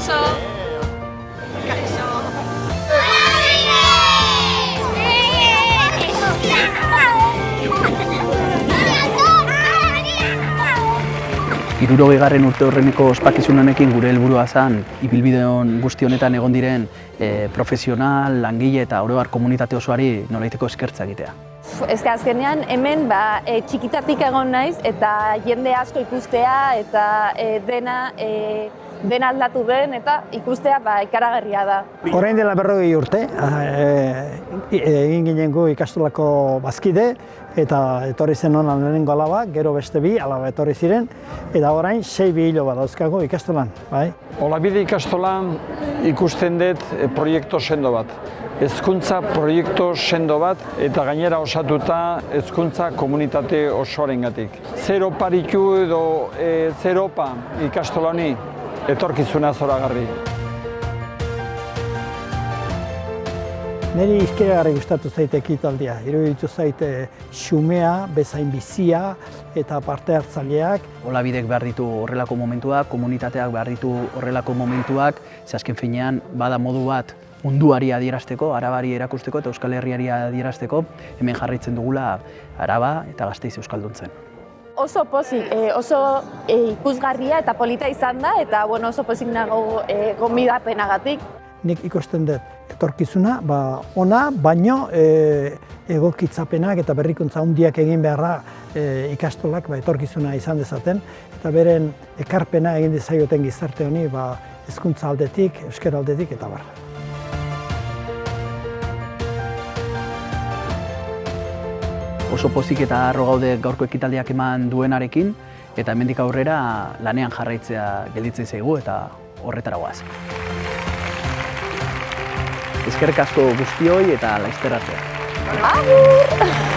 Kaixo! Kaixo! Hirurogeigarren urte horreneko ospakizun honekin gure helburua zen ibilbide guzti honetan egon diren profesional, langile eta oro har komunitate osoari nolaiteko eskertza egitea. Azkenean hemen txikitatik egon naiz eta jende asko ikustea eta dena aldatu den eta ikustea ikaragarria da. Orain dela 40 urte, egin ginen gu ikastolako bazkide eta etorri zen hona lehenengo alaba, gero beste bi alaba etorri ziren, eta orain 6 biloba dauzkago ikastolan. Olabide ikastolan ikusten dut proiektu sendo bat. Hezkuntza proiektu sendo bat eta gainera osatuta hezkuntza komunitate osoarengatik. Zero paritu edo zero opa ikastolani etorkizuna zoragarri. Niri izkeragarri gustatu zaite ekitaldia. Iruditu zaite xumea, bezain bizia eta parte hartzaileak. Olabidek behar ditu horrelako momentuak, komunitateak behar ditu horrelako momentuak, ze azken finean bada modu bat munduari adierazteko, Arabari erakusteko eta Euskal Herriari adierazteko, hemen jarraitzen dugula Araba eta Gasteiz euskalduntzen. Oso pozik, oso ikusgarria eta polita izan da eta oso pozik nago gonbidapenagatik. Nik ikusten dut etorkizuna ona, baino egokitzapenak eta berrikuntza handiak egin beharra ikastolak etorkizuna izan dezaten eta beren ekarpena egin dezaioten gizarte honi hezkuntza aldetik, euskara aldetik eta bar. Oso pozik eta harro gaude gaurko ekitaldiak eman duenarekin eta hemendik aurrera lanean jarraitzea gelditzen zaigu eta horretara goaz. Eskerrik asko guztioi eta laizter arte. Agur!